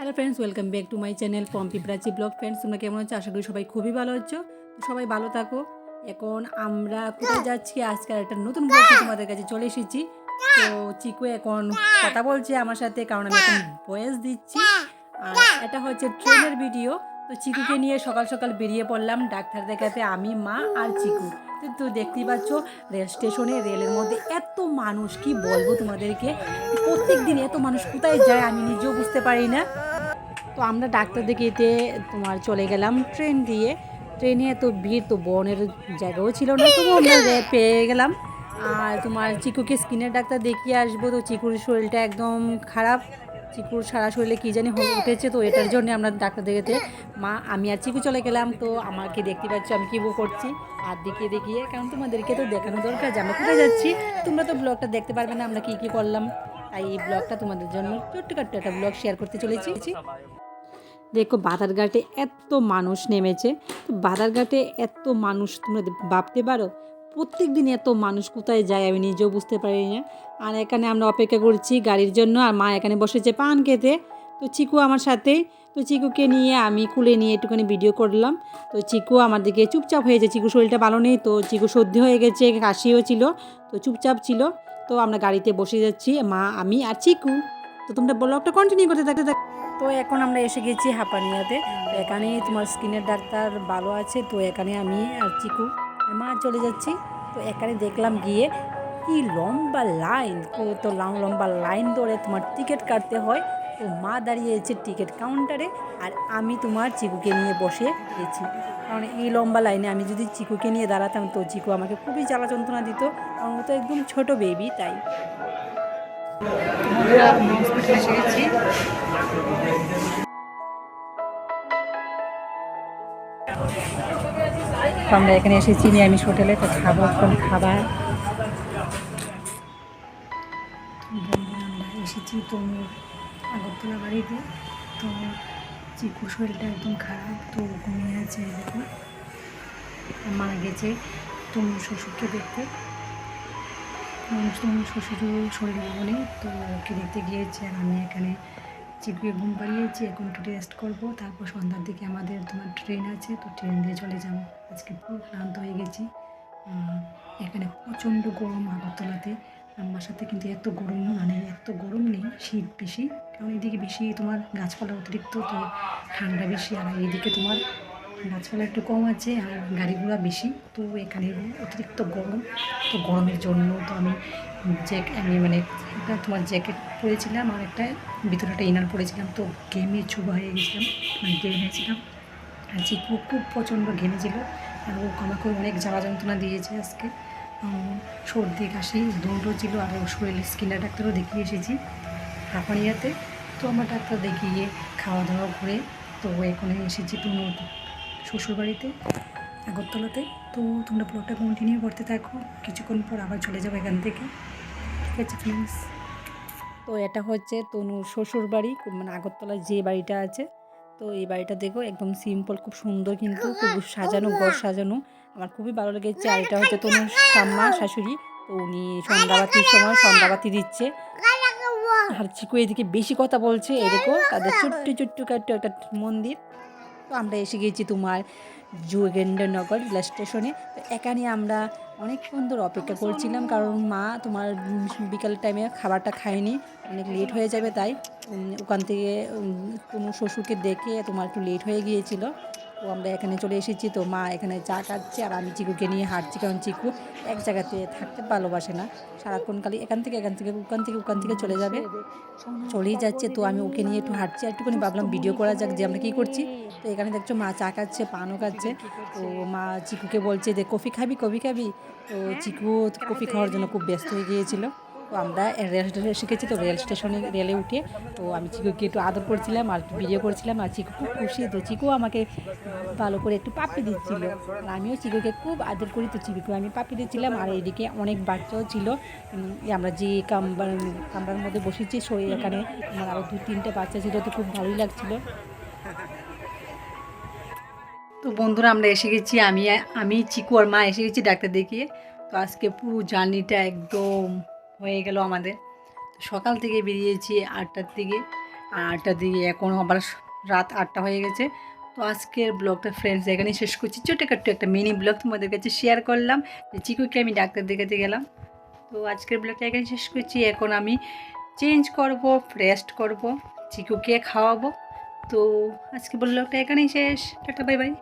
Hello friends, welcome back to my channel Pompi Prachi blog. Friends, তোমরা কেমন আছো? আশা করি সবাই খুবই ভালো আছো। তো সবাই ভালো থাকো। এখন আমরা কোথায় যাচ্ছি, আজকে একটা নতুন ব্লগে তোমাদের কাছে চলে এসেছি। তো চিকু এখন কথা বলছে আমার সাথে, কারণ আমি এখন ভয়েস দিচ্ছি। আর এটা হচ্ছে ট্রেনের ভিডিও। তো চিকুকে নিয়ে সকাল সকাল বেরিয়ে পড়লাম ডাক্তার দেখাতে, আমি, মা আর চিকু। তো দেখতেই পাচ্ছ রেল স্টেশনে, রেলের মধ্যে এত মানুষ, কি বলবো তোমাদেরকে। প্রত্যেক দিন এত মানুষ কোথায় যায় আমি নিজেও বুঝতে পারি না। তো আমরা ডাক্তার দেখিয়েতে তোমার চলে গেলাম ট্রেন দিয়ে। ট্রেনে এত ভিড়, তো বনের জায়গাও ছিল না, তবু আমরা পেয়ে গেলাম। আর তোমার চিকুকে স্কিনের ডাক্তার দেখিয়ে আসবো। তো চিকুর শরীরটা একদম খারাপ, চিকুর সারা শরীরে কী জানি উঠেছে। তো এটার জন্য আমরা ডাক্তার দেখাতে মা, আমি আর চিকু চলে গেলাম। তো আমাকে দেখতে পাচ্ছ আমি কী করছি, আর দেখিয়ে দেখিয়ে, কারণ তোমাদেরকে তো দেখানো দরকার যে আমরা কোথায় যাচ্ছি। তোমরা তো ব্লগটা দেখতে পারবে না আমরা কী কী করলাম, তাই এই ব্লগটা তোমাদের জন্য ছোট্টখাট্ট একটা ব্লগ শেয়ার করতে চলেছি। দেখো বাধারঘাটে এত মানুষ নেমেছে। তো বাধারঘাটে এত মানুষ তোমরা ভাবতে পারো, প্রত্যেক দিন এত মানুষ কোথায় যায় আমি নিজেও বুঝতে পারি না। আর এখানে আমরা অপেক্ষা করছি গাড়ির জন্য, আর মা এখানে বসেছে পান খেতে। তো চিকু আমার সাথেই। তো চিকুকে নিয়ে আমি কুলে নিয়ে একটুখানি ভিডিও করলাম। তো চিকু আমার দিকে চুপচাপ হয়েছে, চিকু শরীরটা ভালো নেই, তো চিকু সর্দি হয়ে গেছে, কাশিও ছিল, তো চুপচাপ ছিল। তো আমরা গাড়িতে বসে যাচ্ছি মা, আমি আর চিকু। তো তোমরা ব্লগটা কন্টিনিউ করতে থাকতে। তো এখন আমরা এসে গেছি হাঁপানিয়াতে। তো এখানে তোমার স্কিনের ডাক্তার ভালো আছে। তো এখানে আমি আর চিকু মা চলে যাচ্ছি। তো এখানে দেখলাম গিয়ে কি লম্বা লাইন, তো লম্বা লাইন ধরে তোমার টিকিট কাটতে হয়। তো মা দাঁড়িয়েছে টিকিট কাউন্টারে, আর আমি তোমার চিকুকে নিয়ে বসে গেছি। কারণ এই লম্বা লাইনে আমি যদি চিকুকে নিয়ে দাঁড়াতাম, তো চিকু আমাকে খুবই জ্বালা যন্ত্রণা দিত, কারণ ও তো একদম ছোটো বেবি। তাই হসপিটালে এসে গেছি। তো আমরা এখানে এসেছি নিরামিষ হোটেলে, তো খাবো এখন খাবার। আমরা এসেছি তনুর আগরতলা বাড়িতে। তো চিকুর শরীরটা একদম খারাপ, তো ঘুমিয়ে আছে। দেখো মারা গেছে তনুর শ্বশুরকে দেখতে। তনুর শ্বশুর শরীর ভালো নেই, তো ওকে দেখতে গিয়েছে। আর আমি এখানে চিকুকে ঘুম পাড়িয়েছি, এখন একটু রেস্ট করবো। তারপর সন্ধ্যার দিকে আমাদের তোমার ট্রেন আছে, তো ট্রেন দিয়ে চলে যাবো। আজকে পুরো ক্লান্ত হয়ে গেছি। এখানে প্রচণ্ড গরম আগরতলাতে। আমার সাথে কিন্তু এত গরম মানে এত গরম নেই, শীত বেশি, কারণ এদিকে বেশি তোমার গাছপালা অতিরিক্ত, তো ঠান্ডা বেশি। আর এইদিকে তোমার গাছপালা একটু কম আছে আর গাড়িগুলো বেশি, তো এখানে অতিরিক্ত গরম। তো গরমের জন্য তো আমি মানে একটা তোমার জ্যাকেট পরেছিলাম, আর একটা ভিতরে একটা ইনার পরেছিলাম। তো ঘেমে চুবা হয়ে গেছিলাম, মানে ঘেমেছিলাম। আর চিকু খুব প্রচণ্ড ঘেমেছিল, আর ও আমাকে অনেক জ্বালা যন্ত্রণা দিয়েছে আজকে। সর্দি কাশি দুটো ছিল, আর ওর শরীরের স্কিনের ডাক্তারও দেখিয়ে এসেছি হাঁপানিয়াতে। তো আমার ডাক্তার দেখিয়ে খাওয়া দাওয়া করে তো এখানে এসেছি তনুর শ্বশুরবাড়িতে আগরতলাতে। তো তোমরা ব্লগটা কন্টিনিউ করতে থাকো, কিছুক্ষণ পর আবার চলে যাবো এখান থেকে। ঠিক আছে ফ্রেন্ডস? তো এটা হচ্ছে তনুর শ্বশুর বাড়ি, মানে আগরতলায় যে বাড়িটা আছে। তো এই বাড়িটা দেখো একদম সিম্পল, খুব সুন্দর, কিন্তু খুব সাজানো, ঘর সাজানো, আমার খুবই ভালো লেগেছে। আর এটা হচ্ছে তনুর ঠাম্মা শাশুড়ি। তো উনি সন্ধ্যাবাতির সময় সন্ধ্যাবাতি দিচ্ছে। আর চিকু এদিকে বেশি কথা বলছে, এদিকেও তাদের ছোট্ট ছোট্ট একটা মন্দির। তো আমরা এসে গেছি তোমার যোগেন্দ্রনগর রেল স্টেশনে। তো এখানে আমরা অনেকক্ষণ ধরে অপেক্ষা করছিলাম, কারণ মা তোমার বিকাল টাইমে খাবারটা খায়নি, অনেক লেট হয়ে যাবে, তাই ওখান থেকে তোমার শ্বশুরকে দেখে তোমার একটু লেট হয়ে গিয়েছিল। তো আমরা এখানে চলে এসেছি। তো মা এখানে চা খাচ্ছে, আর আমি চিকুকে নিয়ে হাঁটছি, কারণ চিকু এক জায়গাতে থাকতে ভালোবাসে না, সারাক্ষণ খালি এখান থেকে ওখান থেকে চলে যাবে, চলেই যাচ্ছে। তো আমি ওকে নিয়ে একটু হাঁটছি, আর একটুখানি ভাবলাম ভিডিও করা যাক যে আমরা কী করছি। তো এখানে দেখছো মা চা খাচ্ছে, পানও খাচ্ছে। তো মা চিকুকে বলছে যে কফি খাবি। তো চিকু কফি খাওয়ার জন্য খুব ব্যস্ত হয়ে গিয়েছিল। তো আমরা রেল স্টেশনে এসে গেছি। তো রেল স্টেশনে রেলে উঠে তো আমি চিকুকে একটু আদর করছিলাম আর ভিডিও করছিলাম, আর চিকু খুব খুশি। তো চিকু আমাকে ভালো করে একটু পাপ্পি দিচ্ছিল, আর আমিও চিকুকে খুব আদর করি, তো চিকুকে আমি পাপ্পি দিচ্ছিলাম। আর এইদিকে অনেক বাচ্চাও ছিল। আমরা যে কামরার মধ্যে বসেছি, এখানে আমার আরও 2-3টে বাচ্চা ছিল, তো খুব ভালোই লাগছিলো। তো বন্ধুরা আমরা এসে গেছি, আমি চিকু আর মা এসে গেছি ডাক্তার দেখিয়ে। তো আজকে পুরো জার্নিটা একদম হয়ে গেল আমাদের। তো সকাল থেকে বেরিয়েছি 8টার দিকে, আর 8টা দিয়ে এখন আবার রাত 8টা হয়ে গেছে। তো আজকের ব্লগটা ফ্রেন্ডস এখানেই শেষ করছি। ছোটোখাটো একটা মিনি ব্লগ তোমাদের কাছে শেয়ার করলাম যে চিকুকে আমি ডাক্তার দেখাতে গেলাম। তো আজকের ব্লগটা এখানে শেষ করছি। এখন আমি চেঞ্জ করব, রেস্ট করব, চিকুকে খাওয়াবো। তো আজকে ব্লগটা এখানেই শেষ। Tata, bye bye.